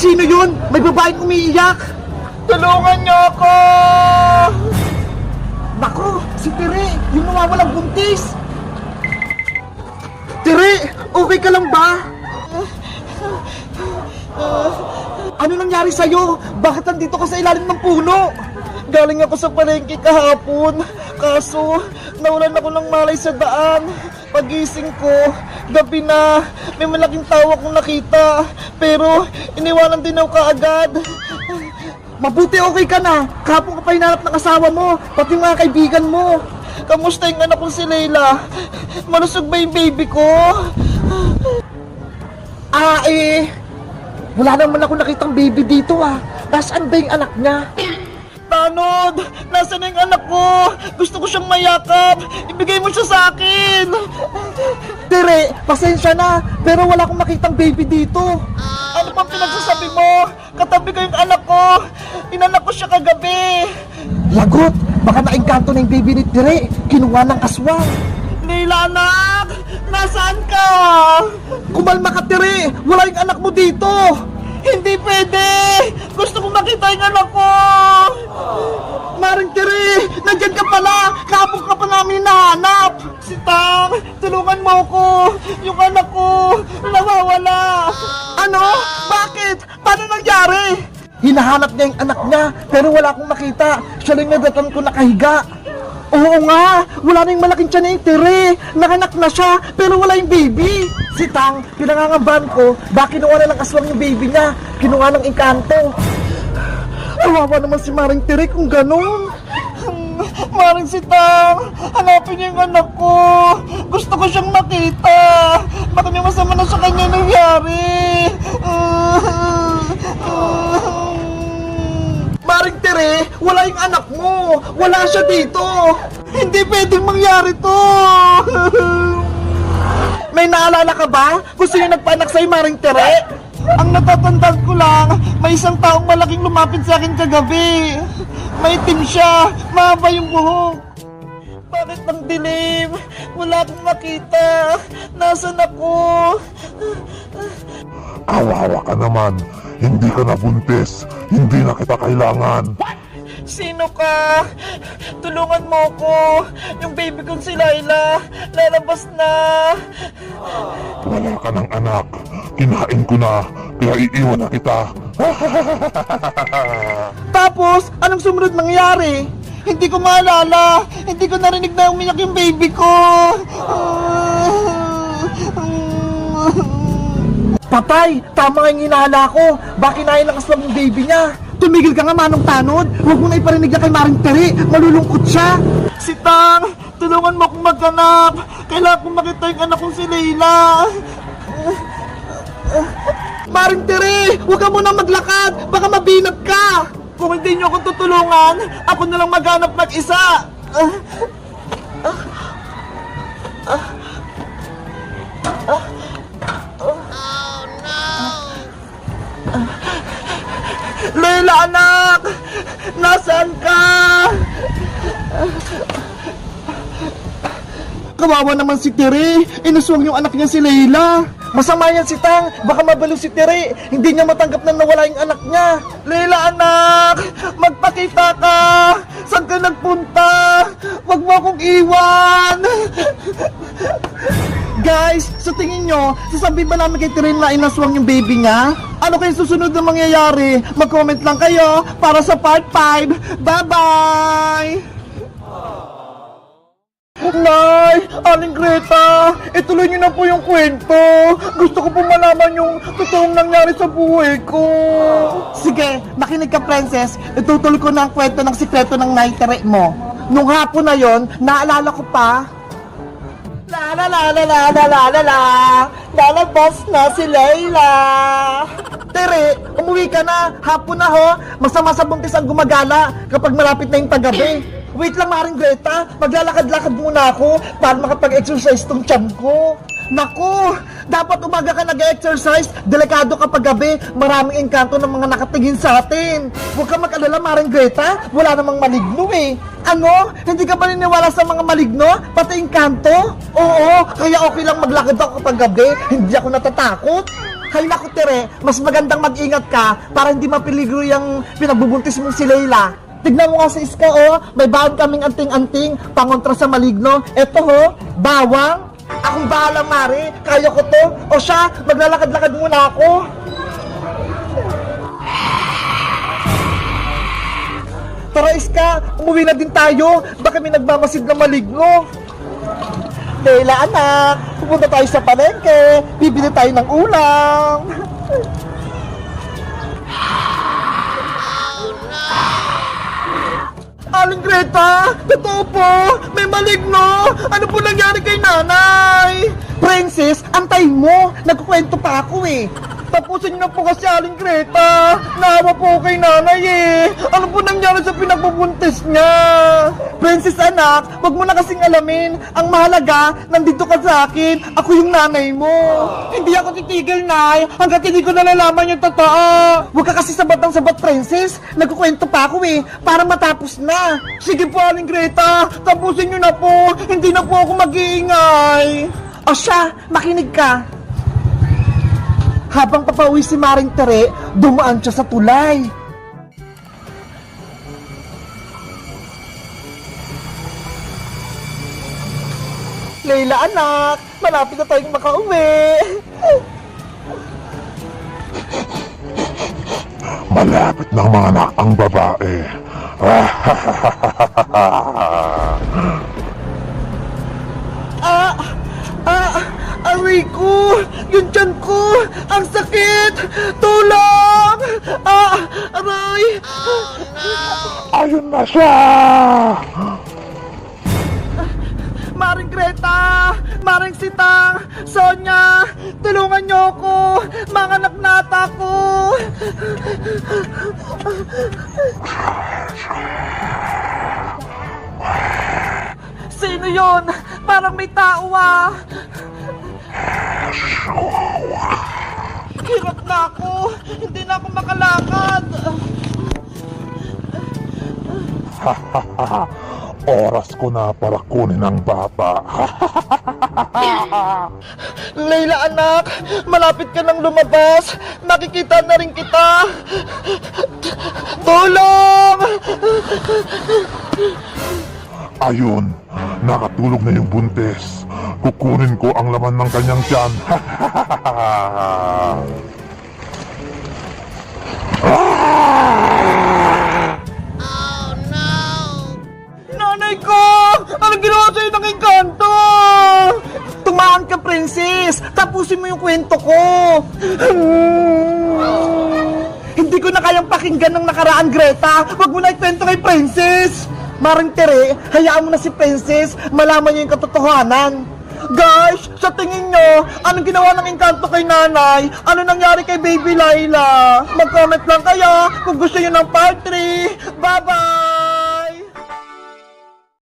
Sino yun? May babaeng umiiyak! Tulungan niyo ako! Nako, si Tere, yung nawawalang buntis! Tere, okay ka lang ba? Ano nangyari sa'yo? Bakit nandito ka sa ilalim ng puno? Galing ako sa palengke kahapon. Kaso, nawalan ako ng malay sa daan. Pagising ko, gabi na. May malaking tao akong nakita. Pero, iniwanan din ako kaagad. Mabuti okay ka na. Kahapon ka pa hinanap ng asawa mo. Pati mga kaibigan mo. Kamusta yung anak ko si Leila? Malusog ba yung baby ko? Wala naman ako nakitang baby dito Nasaan ba yung anak niya? Tanod! Nasaan na yung anak ko? Gusto ko siyang mayakap! Ibigay mo siya sa akin! Tere, pasensya na, pero wala akong makitang baby dito. Ano pang pinagsasabi mo? Katabi ko yung anak ko! Inanak ko siya kagabi! Lagot! Baka naengkanto na yung baby ni Tere! Kinuha ng aswang! Leila, anak! Nasaan ka? Kumalma ka, Tere! Wala yung anak mo dito! Hindi pwede! Gusto ko makita yung anak ko! Maring Tere! Nandyan ka pala! Kahapon ka pa namin hinahanap! Si Tang! Tulungan mo ko! Yung anak ko! Nawawala! Ano? Bakit? Paano nangyari? Hinahanap niya yung anak niya, pero wala akong makita. Siya lang nadatan ko nakahiga. Oo nga! Wala na yung malaking tiyan ni Tere! Nakanak na siya, pero wala yung baby! Si Tang, pinangangambahan ko, baka kinuha na ng aswang yung baby niya. Kinuha ng engkanto. Awawa naman si Maring Tere kung ganun. Maring si Tang, hanapin niyo yung anak ko. Gusto ko siyang makita. Baka may masama na sa kanya nangyari. Maring Tere, wala yung anak mo. Wala siya dito. Hindi pwedeng mangyari to. May naalala ka ba? Gusto niyo nagpaanak sa'yo, Maring Tere? Ang natatandaan ko lang, may isang taong malaking lumapit sa akin kagabi. May itim siya, mahaba yung buhok. Bakit ang dilim? Wala akong makita. Nasaan ako? Kawawa ka naman. Hindi ka nabuntis. Hindi na kita kailangan. Sino ka? Tulungan mo ko. Yung baby kong si Laila, lalabas na. Wala ka ng anak. Kinain ko na. Kaya iiwan na kita. Tapos, anong sumunod nangyari? Hindi ko maalala. Hindi ko narinig na umiyak yung baby ko. Patay! Tama nga yung hinahala ko. Baka kinain ng aswang yung baby niya. Tumigil ka nga, Manong Tanod. Huwag mo na iparinig na kay Maring Tere. Malulungkot siya. Si Tang, tulungan mo akong maghanap. Kailangan kong makita yung anak kong si Leila. Maring Tere, huwag ka muna maglakad. Baka mabinat ka. Kung hindi niyo ako tutulungan, ako na lang maghanap mag-isa. Leila, anak! Nasaan ka? Kawawa naman si Tere. Inuswang yung anak niya si Leila. Masama yan si Tang. Baka mabalo si Tere. Hindi niya matanggap na nawala yung anak niya. Leila, anak! Magpakita ka! Saan ka nagpunta? Huwag mo akong iwan! Guys, sa tingin nyo, sasabihin ba namin kay Tere na inaswang yung baby niya? Ano kayo susunod na mangyayari? Mag-comment lang kayo para sa part 5. Bye-bye! Nay! Aling Greta! Ituloy niyo na po yung kwento! Gusto ko po malaman yung totoong nangyari sa buhay ko! Sige, makinig ka, Princess. Itutuloy ko na ang kwento ng sikreto ng Tere mo. Nung hapon na yon, naalala ko pa. La la la la la la la la la! Lalabas na si Leila! Tere, umuwi ka na! Hapon na ho! Masama sa buntis ang gumagala kapag malapit na yung paggabi. Wait lang, Maring Greta. Maglalakad-lakad muna ako para makapag-exercise tong tiyan ko. Naku! Dapat umaga ka nag-exercise. Delikado kapag gabi. Maraming engkanto ng mga nakatingin sa atin. Huwag ka mag-alala, Maring Greta. Wala namang maligno eh. Ano? Hindi ka ba niniwala sa mga maligno? Pati engkanto? Oo, kaya okay lang maglakad ako kapag gabi. Hindi ako natatakot. Hay naku, Tere, mas magandang mag-ingat ka para hindi mapiligro yung pinagbubuntis mong si Leila. Tignan mo nga sa iska, oh. May baon kaming anting-anting, pangontra sa maligno. Eto, ho, bawang. Akong bahala, Mari. Kaya ko to. O siya, maglalakad-lakad muna ako. Tara, Iska, umuwi na din tayo. Baka may nagmamasid na maligno. Leila, anak, pupunta tayo sa palengke. Bibili tayo ng ulam. Aling Greta, totoo po, may maligno. Ano po nangyari kay nanay? Princess, antayin mo. Nagkukwento pa ako eh. Tapusin niyo na po kasi, Aling Greta. Naawa po kay nanay eh. Ano po nangyari sa pinagbubuntis niya? Princess anak, wag mo na kasing alamin. Ang mahalaga, nandito ka sa akin. Ako yung nanay mo. Hindi ako titigil, Nay, hanggat hindi ko nalalaman yung totoo. Huwag ka kasi sabat-sabat, Princess. Nagkukwento pa ako eh, para matapos na. Sige po, Aling Greta. Tapusin niyo na po. Hindi na po ako mag-iingay. O siya, makinig ka. Habang papauwi si Maring Tere, dumaan siya sa tulay. Leila anak, malapit na tayong makauwi. Malapit ng mga anak ang babae. Aray ko! Yung tiyan ko! Ang sakit! Tulong! Aray! Ayun na siya! Maring Greta! Maring Sitang! Sonya! Tulungan niyo ako! Mga anak nata ko! Sino yon? Parang may tao ah! Hirap na ako! Hindi na ako makalakad! Oras ko na para kunin ang bata. Leila anak, malapit ka nang lumabas. Makikita na rin kita. Tulong! Ayun, nakatulog na yung buntis. Kukunin ko ang laman ng kanyang tiyan. Nanay ko! Anong ginawa sa'yo ng engkanto? Tumaan ka, Princess! Tapusin mo yung kwento ko! Hindi ko na kayang pakinggan ng nakaraan, Greta! Huwag mo na ikwento kay Princess! Maring Tere, hayaan mo na si Princess, malaman niya yung katotohanan. Guys, sa tingin nyo, anong ginawa ng engkanto kay nanay? Ano nangyari kay baby Laila? Mag-comment lang kayo kung gusto nyo ng part 3. Bye-bye!